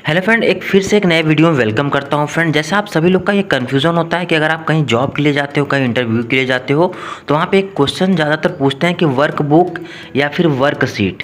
Hello friend, एक फिर से एक नए वीडियो में वेलकम करता हूं। फ्रेंड, जैसा आप सभी लोग का ये कन्फ्यूज़न होता है कि अगर आप कहीं जॉब के लिए जाते हो, कहीं इंटरव्यू के लिए जाते हो, तो वहाँ पे एक क्वेश्चन ज़्यादातर पूछते हैं कि वर्क बुक या फिर वर्क शीट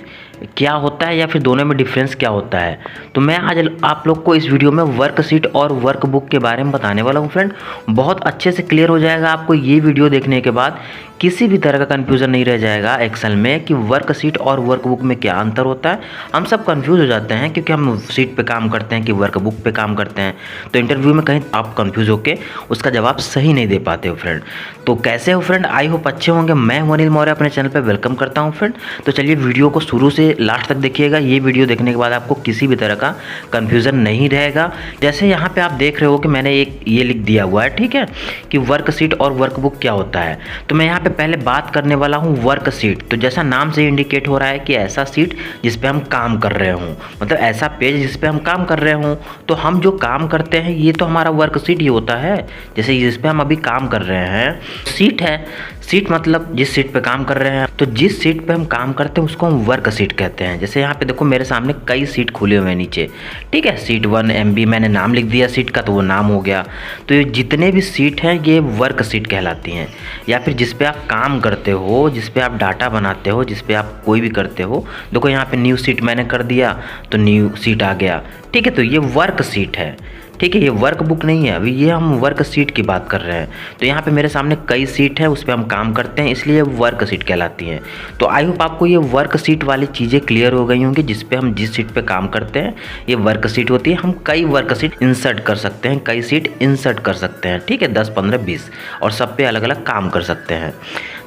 क्या होता है, या फिर दोनों में डिफरेंस क्या होता है। तो मैं आज आप लोग को इस वीडियो में वर्क शीट और वर्क बुक के बारे में बताने वाला हूँ। फ्रेंड, बहुत अच्छे से क्लियर हो जाएगा आपको ये वीडियो देखने के बाद। किसी भी तरह का कन्फ्यूज़न नहीं रह जाएगा एक्सेल में कि वर्क शीट और वर्क बुक में क्या अंतर होता है। हम सब कंफ्यूज हो जाते हैं क्योंकि हम शीट पे काम करते हैं कि वर्क बुक पे काम करते हैं, तो इंटरव्यू में कहीं आप कंफ्यूज होके उसका जवाब सही नहीं दे पाते हो। फ्रेंड, तो कैसे हो फ्रेंड? आई होप अच्छे होंगे। मैं हूं अनिल मौर्य, अपने चैनल पे वेलकम करता हूं। फ्रेंड, तो चलिए वीडियो को शुरू से लास्ट तक देखिएगा। ये वीडियो देखने के बाद आपको किसी भी तरह का कन्फ्यूज़न नहीं रहेगा। जैसे यहाँ पे आप देख रहे हो कि मैंने एक ये लिख दिया हुआ है, ठीक है, कि वर्क शीट और वर्क बुक क्या होता है। तो मैं यहाँ पे पहले बात करने वाला हूँ वर्क शीट। तो जैसा नाम से इंडिकेट हो रहा है कि ऐसा शीट जिस पे हम काम कर रहे हों, मतलब ऐसा पेज जिस पे हम काम कर रहे हों। तो हम जो काम करते हैं ये तो हमारा वर्क शीट ही होता है। जैसे जिस पे हम अभी काम कर रहे हैं शीट है। शीट मतलब जिस शीट पे काम कर रहे हैं, तो जिस शीट पे हम काम करते हैं उसको हम वर्क शीट कहते हैं। जैसे यहाँ पे देखो मेरे सामने कई शीट खुले हुए हैं नीचे, ठीक है। शीट 1 MB मैंने नाम लिख दिया शीट का, तो वो नाम हो गया। तो ये जितने भी शीट हैं ये वर्क शीट कहलाती हैं, या फिर जिस पे आप काम करते हो, जिस पे आप डाटा बनाते हो, जिस पे आप कोई भी करते हो। देखो यहाँ पे न्यू शीट मैंने कर दिया तो न्यू शीट आ गया, ठीक है। तो ये वर्क शीट है, ठीक है। ये वर्क बुक नहीं है, अभी ये हम वर्क शीट की बात कर रहे हैं। तो यहाँ पे मेरे सामने कई शीट है, उस पर हम काम करते हैं, इसलिए वर्क शीट कहलाती हैं। तो आई होप आपको ये वर्क शीट वाली चीज़ें क्लियर हो गई होंगी। जिस पे हम जिस शीट पे काम करते हैं ये वर्क शीट होती है। हम कई वर्क शीट इंसर्ट कर सकते हैं, कई शीट इंसर्ट कर सकते हैं, ठीक है, 10, 15, 20, और सब पे अलग अलग काम कर सकते हैं।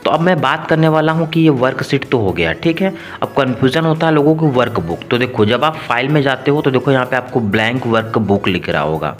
तो अब मैं बात करने वाला हूँ कि ये वर्क शीट तो हो गया, ठीक है। अब कन्फ्यूज़न होता है लोगों को वर्क बुक। तो देखो जब आप फाइल में जाते हो तो देखो यहाँ पे आपको ब्लैंक वर्क बुक लिख रहा होगा,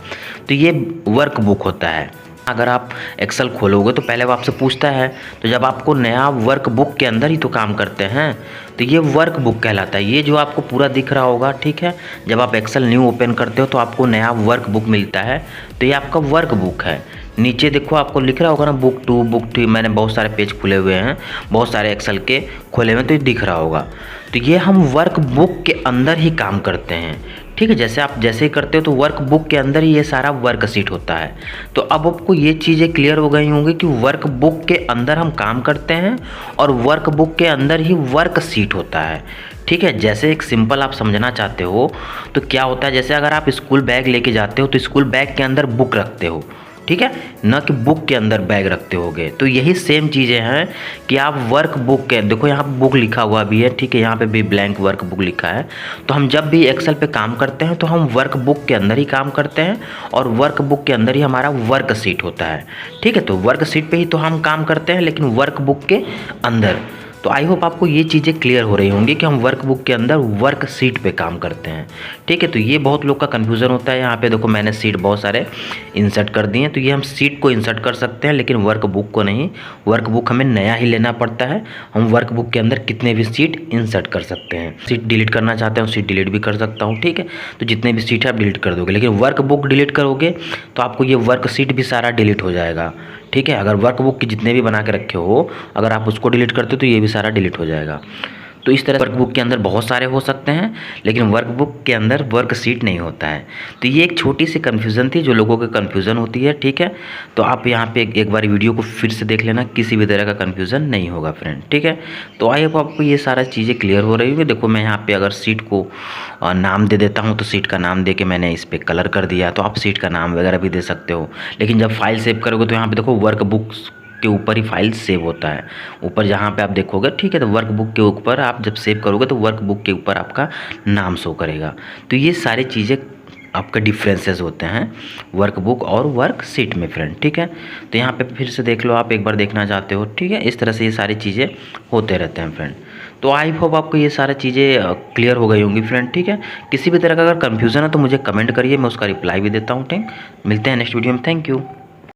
तो ये वर्क बुक होता है। अगर आप एक्सेल खोलोगे तो पहले वो आपसे पूछता है, तो जब आपको नया वर्क बुक के अंदर ही तो काम करते हैं, तो ये वर्क बुक कहलाता है। ये जो आपको पूरा दिख रहा होगा, ठीक है, जब आप एक्सेल न्यू ओपन करते हो तो आपको नया वर्क बुक मिलता है, तो ये आपका वर्क बुक है। नीचे देखो आपको लिख रहा होगा ना बुक टू, बुक थ्री। मैंने बहुत सारे पेज खुले हुए हैं, बहुत सारे एक्सेल के खोले हुए हैं, तो ये दिख रहा होगा। तो ये हम वर्क बुक के अंदर ही काम करते हैं, ठीक है। जैसे आप जैसे ही करते हो तो वर्क बुक के अंदर ही ये सारा वर्क शीट होता है। तो अब आपको ये चीज़ें क्लियर हो गई होंगी कि वर्क बुक के अंदर हम काम करते हैं और वर्क बुक के अंदर ही वर्क शीट होता है, ठीक है। जैसे एक सिंपल आप समझना चाहते हो तो क्या होता है, जैसे अगर आप स्कूल बैग लेके जाते हो तो स्कूल बैग के अंदर बुक रखते हो, ठीक है, न कि बुक के अंदर बैग रखते होगे। तो यही सेम चीज़ें हैं कि आप वर्क बुक के, देखो यहाँ पे बुक लिखा हुआ भी है, ठीक है, यहाँ पे भी ब्लैंक वर्क बुक लिखा है। तो हम जब भी एक्सेल पे काम करते हैं तो हम वर्क बुक के अंदर ही काम करते हैं, और वर्क बुक के अंदर ही हमारा वर्क शीट होता है, ठीक है। तो वर्क शीट पे ही तो हम काम करते हैं, लेकिन वर्क बुक के अंदर। तो आई होप आपको ये चीज़ें क्लियर हो रही होंगी कि हम वर्क बुक के अंदर वर्क शीट पे काम करते हैं, ठीक है। तो ये बहुत लोग का कन्फ्यूज़न होता है। यहाँ पे देखो मैंने शीट बहुत सारे इंसर्ट कर दिए हैं, तो ये हम शीट को इंसर्ट कर सकते हैं लेकिन वर्क बुक को नहीं। वर्क बुक हमें नया ही लेना पड़ता है। हम वर्क बुक के अंदर कितने भी शीट इंसर्ट कर सकते हैं। शीट डिलीट करना चाहते हैं शीट डिलीट भी कर सकता हूँ, ठीक है। तो जितने भी शीट है आप डिलीट कर दोगे, लेकिन वर्क बुक डिलीट करोगे तो आपको ये वर्क शीट भी सारा डिलीट हो जाएगा, ठीक है। अगर वर्क बुक के जितने भी बना के रखे हो, अगर आप उसको डिलीट करते हो तो ये भी सारा डिलीट हो जाएगा। तो इस तरह वर्क बुक के अंदर बहुत सारे हो सकते हैं, लेकिन वर्क बुक के अंदर वर्क शीट नहीं होता है। तो ये एक छोटी सी कन्फ्यूज़न थी जो लोगों को कन्फ्यूज़न होती है, ठीक है। तो आप यहाँ पे एक बार वीडियो को फिर से देख लेना, किसी भी तरह का कन्फ्यूज़न नहीं होगा फ्रेंड, ठीक है। तो आई होप आपको ये सारा चीज़ें क्लियर हो रही होगी। देखो मैं यहाँ पर अगर सीट को नाम दे देता हूँ, तो सीट का नाम दे के मैंने इस पर कलर कर दिया, तो आप सीट का नाम वगैरह भी दे सकते हो। लेकिन जब फाइल सेव करोगे तो यहाँ पर देखो वर्क बुक्स के ऊपर ही फाइल सेव होता है, ऊपर जहाँ पे आप देखोगे, ठीक है। तो वर्क बुक के ऊपर आप जब सेव करोगे तो वर्क बुक के ऊपर आपका नाम शो करेगा। तो ये सारी चीज़ें आपका डिफरेंसेस होते हैं वर्क बुक और वर्क शीट में फ्रेंड, ठीक है। तो यहाँ पे फिर से देख लो, आप एक बार देखना चाहते हो, ठीक है। इस तरह से ये सारी चीज़ें होते रहते हैं फ्रेंड। तो आई होप आपको ये सारी चीज़ें क्लियर हो गई होंगी फ्रेंड, ठीक है। किसी भी तरह का अगर कन्फ्यूज़न है तो मुझे कमेंट करिए, मैं उसका रिप्लाई भी देता हूँ, ठीक। मिलते हैं नेक्स्ट वीडियो में। Thank you.